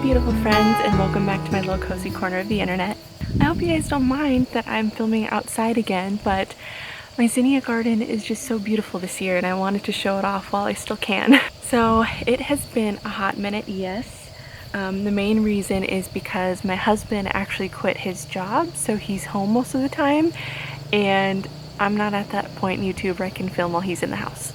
beautiful friends, and welcome back to my little cozy corner of the internet. I hope you guys don't mind that I'm filming outside again, but my zinnia garden is just so beautiful this year and I wanted to show it off while I still can. So it has been a hot minute, yes. The main reason is because my husband actually quit his job, so he's home most of the time, and I'm not at that point in YouTube where I can film while he's in the house.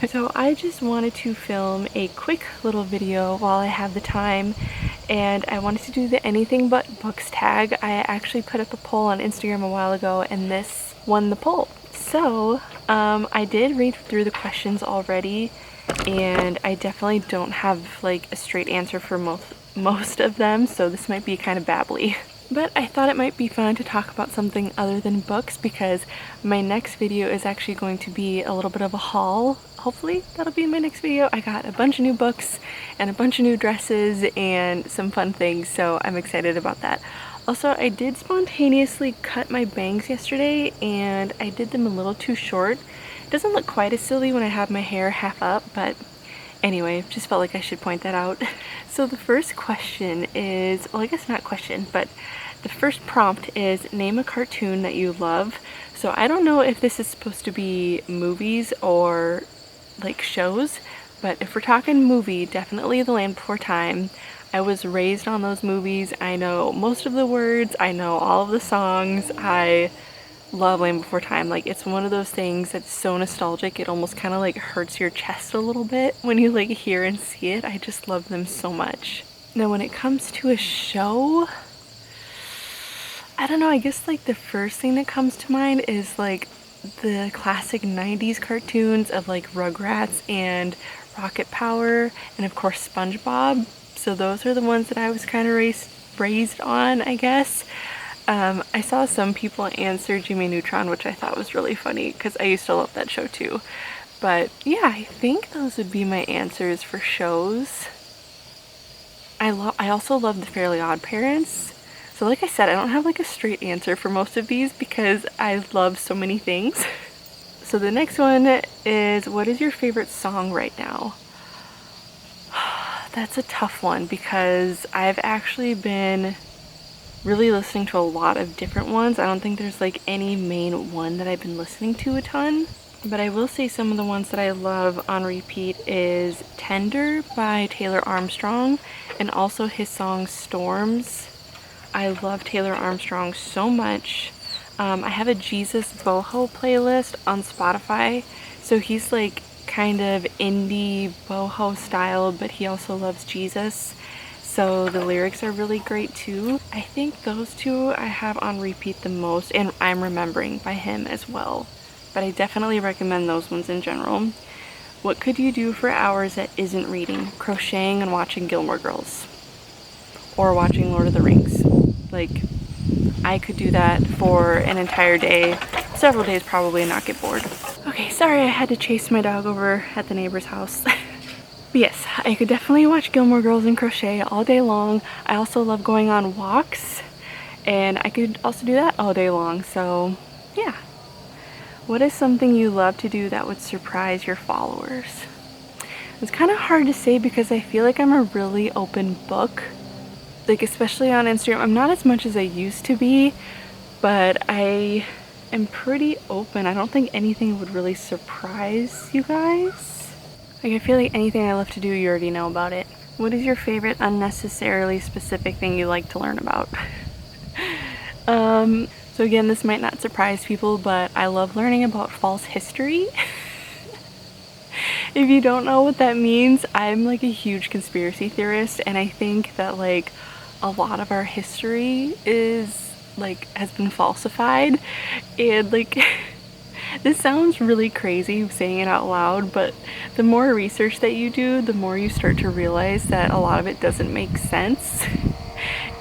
So I just wanted to film a quick little video while I have the time, and I wanted to do the anything but books tag. I actually put up a poll on Instagram a while ago and this won the poll. So I did read through the questions already, and I definitely don't have like a straight answer for most of them, so this might be kind of babbly. But I thought it might be fun to talk about something other than books, because my next video is actually going to be a little bit of a haul. Hopefully that'll be in my next video. I got a bunch of new books and a bunch of new dresses and some fun things, so I'm excited about that. Also, I did spontaneously cut my bangs yesterday and I did them a little too short. It doesn't look quite as silly when I have my hair half up, but anyway, just felt like I should point that out. So the first question is, well, I guess not question, but the first prompt is name a cartoon that you love. So I don't know if this is supposed to be movies or like shows, but if we're talking movie, definitely The Land Before Time. I was raised on those movies. I know most of the words, I know all of the songs. I love Land Before Time. Like, it's one of those things that's so nostalgic, it almost kind of like hurts your chest a little bit when you like hear and see it. I just love them so much. Now when it comes to a show, I don't know, I guess like the first thing that comes to mind is like the classic 90s cartoons of like Rugrats and Rocket Power and of course SpongeBob. So those are the ones that I was kind of raised on, I guess. I saw some people answer Jimmy Neutron, which I thought was really funny because I used to love that show too. But yeah, I think those would be my answers for shows. I also love the Fairly Odd Parents. So like I said, I don't have like a straight answer for most of these because I love so many things. So the next one is, what is your favorite song right now? That's a tough one because I've actually been really listening to a lot of different ones. I don't think there's like any main one that I've been listening to a ton, but I will say some of the ones that I love on repeat is Tender by Taylor Armstrong and also his song Storms. I love Taylor Armstrong so much. I have a Jesus boho playlist on Spotify, so he's like kind of indie boho style, but he also loves Jesus, so the lyrics are really great too. I think those two I have on repeat the most, and I'm Remembering by him as well, but I definitely recommend those ones in general. What could you do for hours that isn't reading? Crocheting and watching Gilmore Girls or watching Lord of the Rings. Like, I could do that for an entire day, several days probably, and not get bored. Okay, sorry I had to chase my dog over at the neighbor's house. But yes, I could definitely watch Gilmore Girls and crochet all day long. I also love going on walks, and I could also do that all day long, so yeah. What is something you love to do that would surprise your followers? It's kind of hard to say because I feel like I'm a really open book. Like, especially on Instagram, I'm not as much as I used to be, but I am pretty open. I don't think anything would really surprise you guys. Like, I feel like anything I love to do, you already know about it. What is your favorite unnecessarily specific thing you like to learn about? So again, this might not surprise people, but I love learning about false history. If you don't know what that means, I'm like a huge conspiracy theorist, and I think that like a lot of our history is like has been falsified, and like this sounds really crazy saying it out loud, but the more research that you do, the more you start to realize that a lot of it doesn't make sense.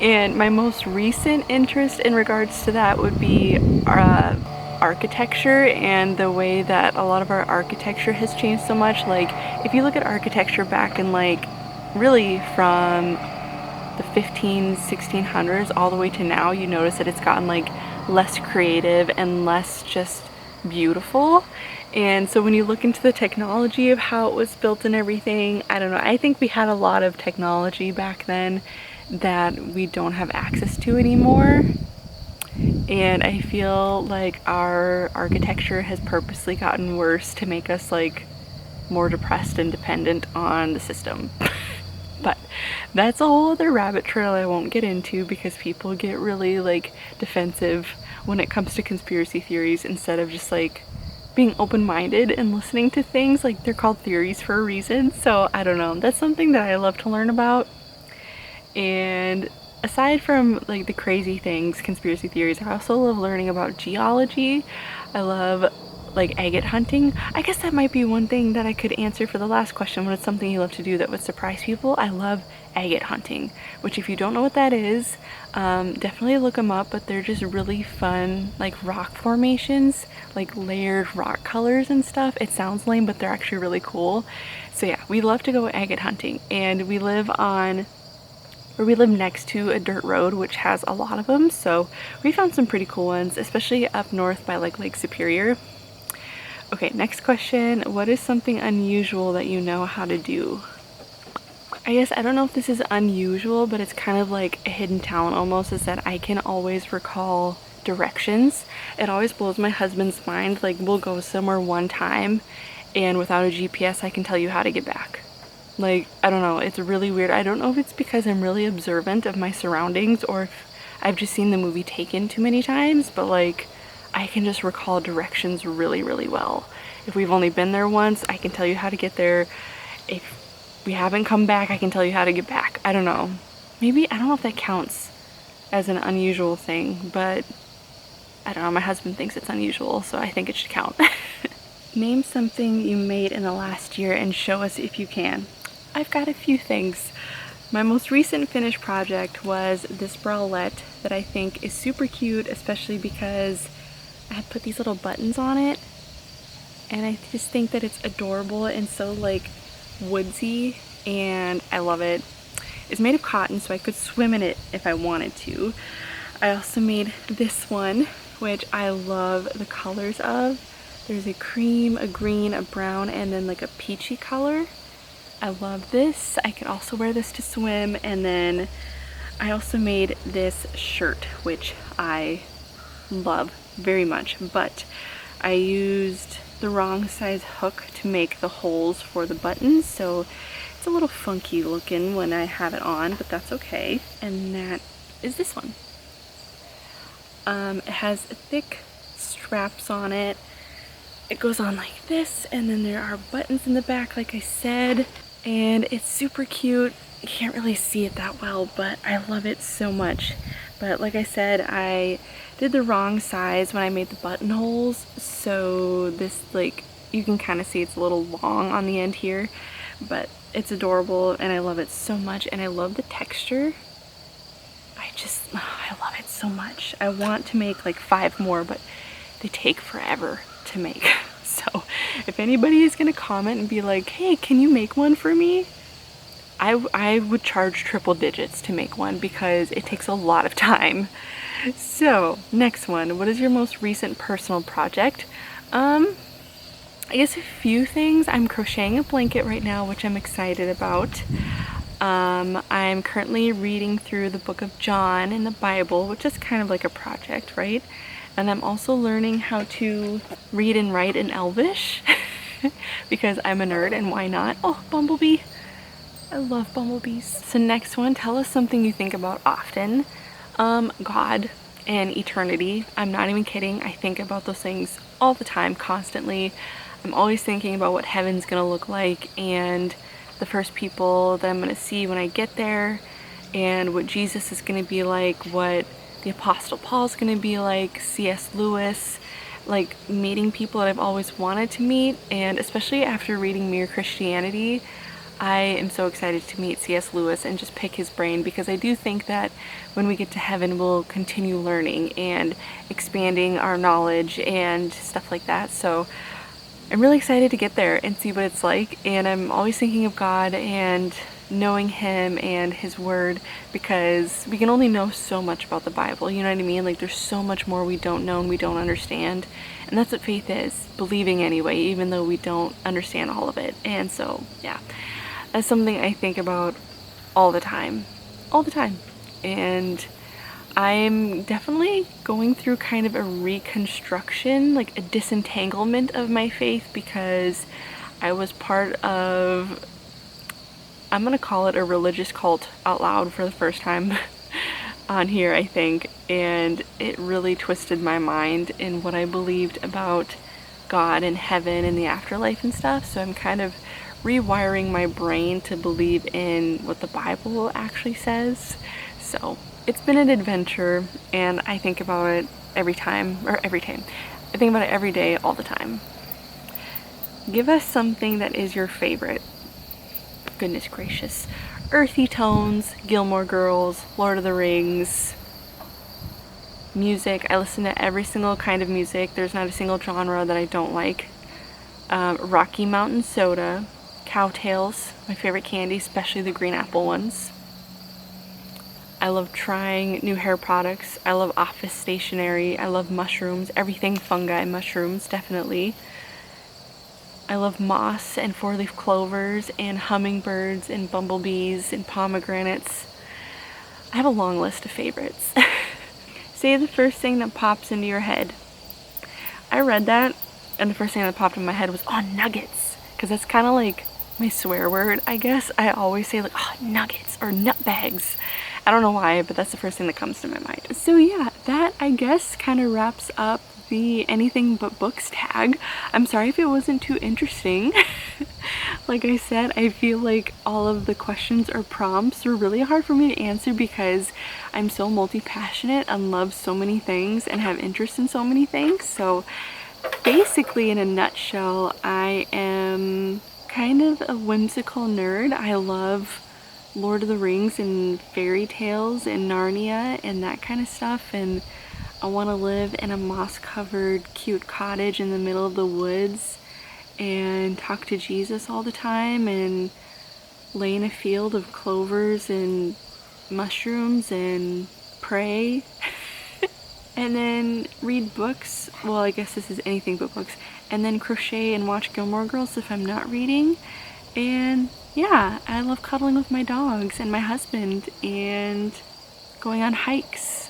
And my most recent interest in regards to that would be architecture and the way that a lot of our architecture has changed so much. Like, if you look at architecture back in like really from the 1600s all the way to now, you notice that it's gotten like less creative and less just beautiful. And so when you look into the technology of how it was built and everything, I don't know, I think we had a lot of technology back then that we don't have access to anymore. And I feel like our architecture has purposely gotten worse to make us like more depressed and dependent on the system. But that's a whole other rabbit trail I won't get into because people get really like defensive when it comes to conspiracy theories instead of just like being open-minded and listening to things. Like, they're called theories for a reason. So I don't know, that's something that I love to learn about. And aside from like the crazy things, conspiracy theories, I also love learning about geology. I love like agate hunting. I guess that might be one thing that I could answer for the last question. What is something you love to do that would surprise people? I love agate hunting, which if you don't know what that is, definitely look them up, but they're just really fun like rock formations, like layered rock colors and stuff. It sounds lame, but they're actually really cool. So yeah, we love to go agate hunting, and we live next to a dirt road which has a lot of them, so we found some pretty cool ones, especially up north by like Lake Superior. Okay, next question. What is something unusual that you know how to do? I guess I don't know if this is unusual, but it's kind of like a hidden talent almost, is that I can always recall directions. It always blows my husband's mind. Like, we'll go somewhere one time and without a GPS I can tell you how to get back. Like, I don't know, it's really weird. I don't know if it's because I'm really observant of my surroundings or if I've just seen the movie Taken too many times, but like I can just recall directions really, really well. If we've only been there once, I can tell you how to get there. If we haven't come back, I can tell you how to get back. I don't know. Maybe, I don't know if that counts as an unusual thing, but I don't know, my husband thinks it's unusual, so I think it should count. Name something you made in the last year and show us if you can. I've got a few things. My most recent finished project was this bralette that I think is super cute, especially because I had put these little buttons on it, and I just think that it's adorable and so like woodsy, and I love it. It's made of cotton, so I could swim in it if I wanted to. I also made this one, which I love the colors of. There's a cream, a green, a brown, and then like a peachy color. I love this. I could also wear this to swim. And then I also made this shirt, which I love very much, but I used the wrong size hook to make the holes for the buttons, so it's a little funky looking when I have it on, but that's okay. And that is this one. It has thick straps on it. It goes on like this, and then there are buttons in the back like I said, and it's super cute. You can't really see it that well, but I love it so much. But like I said, I did the wrong size when I made the buttonholes, so this, like, you can kind of see it's a little long on the end here, but it's adorable and I love it so much, and I love the texture. I love it so much. I want to make like 5 more, but they take forever to make. So if anybody is gonna comment and be like, hey, can you make one for me? I would charge triple digits to make one because it takes a lot of time. So next one, what is your most recent personal project? I guess a few things. I'm crocheting a blanket right now, which I'm excited about. I'm currently reading through the book of John in the Bible, which is kind of like a project, right? And I'm also learning how to read and write in Elvish because I'm a nerd, and why not? Oh, bumblebee. I love bumblebees. So next one, tell us something you think about often. God and eternity. I'm not even kidding. I think about those things all the time, constantly. I'm always thinking about what heaven's gonna look like and the first people that I'm gonna see when I get there, and what Jesus is gonna be like, what the Apostle Paul's gonna be like, C.S. Lewis, like meeting people that I've always wanted to meet. And especially after reading Mere Christianity, I am so excited to meet C.S. Lewis and just pick his brain, because I do think that when we get to heaven we'll continue learning and expanding our knowledge and stuff like that. So I'm really excited to get there and see what it's like, and I'm always thinking of God and knowing him and his word, because we can only know so much about the Bible, you know what I mean? Like there's so much more we don't know and we don't understand, and that's what faith is, believing anyway, even though we don't understand all of it. And so yeah, that's something I think about all the time, and I'm definitely going through kind of a reconstruction, like a disentanglement of my faith, because I was part of, I'm gonna call it a religious cult out loud for the first time on here, I think, and it really twisted my mind in what I believed about God and heaven and the afterlife and stuff. So I'm kind of rewiring my brain to believe in what the Bible actually says. So it's been an adventure, and I think about it every time. I think about it every day, all the time. Give us something that is your favorite. Goodness gracious. Earthy tones, Gilmore Girls, Lord of the Rings, music. I listen to every single kind of music. There's not a single genre that I don't like. Rocky Mountain soda, Cowtails, my favorite candy, especially the green apple ones. I love trying new hair products. I love office stationery. I love mushrooms, everything fungi, mushrooms, definitely. I love moss and four-leaf clovers and hummingbirds and bumblebees and pomegranates. I have a long list of favorites. Say the first thing that pops into your head. I read that, and the first thing that popped in my head was, oh, nuggets, because that's kind of like my swear word, I guess. I always say like, oh, nuggets or nut bags. I don't know why, but that's the first thing that comes to my mind. So yeah, that I guess kind of wraps up the anything but books tag. I'm sorry if it wasn't too interesting. Like I said, I feel like all of the questions or prompts were really hard for me to answer because I'm so multi-passionate and love so many things and have interest in so many things. So basically, in a nutshell, I am kind of a whimsical nerd. I love Lord of the Rings and fairy tales and Narnia and that kind of stuff, and I want to live in a moss-covered cute cottage in the middle of the woods and talk to Jesus all the time and lay in a field of clovers and mushrooms and pray and then read books. Well, I guess this is anything but books. And then crochet and watch Gilmore Girls if I'm not reading. And yeah, I love cuddling with my dogs and my husband and going on hikes.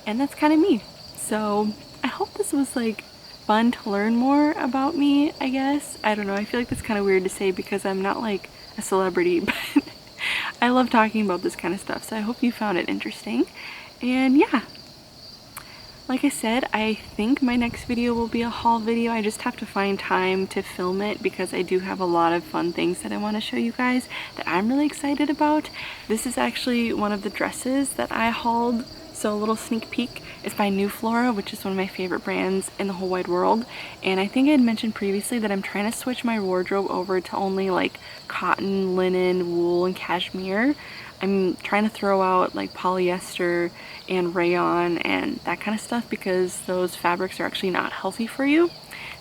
And that's kind of me. So I hope this was like fun to learn more about me, I guess. I don't know, I feel like that's kind of weird to say because I'm not like a celebrity, but I love talking about this kind of stuff. So I hope you found it interesting. And yeah, like I said, I think my next video will be a haul video. I just have to find time to film it because I do have a lot of fun things that I want to show you guys that I'm really excited about. This is actually one of the dresses that I hauled, so a little sneak peek. It's by New Flora, which is one of my favorite brands in the whole wide world. And I think I had mentioned previously that I'm trying to switch my wardrobe over to only like cotton, linen, wool, and cashmere. I'm trying to throw out like polyester and rayon and that kind of stuff because those fabrics are actually not healthy for you.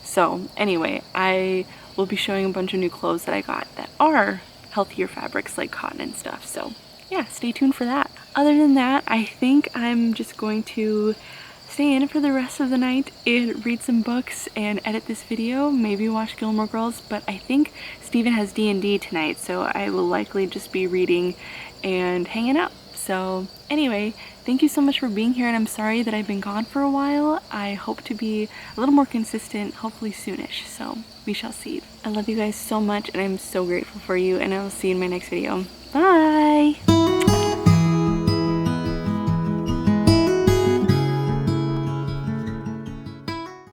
So anyway, I will be showing a bunch of new clothes that I got that are healthier fabrics like cotton and stuff. So yeah, stay tuned for that. Other than that, I think I'm just going to stay in for the rest of the night and read some books and edit this video, maybe watch Gilmore Girls, but I think Steven has D&D tonight, so I will likely just be reading and hanging out. So anyway, thank you so much for being here, and I'm sorry that I've been gone for a while. I hope to be a little more consistent, hopefully soonish, so we shall see. I love you guys so much, and I'm so grateful for you, and I will see you in my next video. Bye!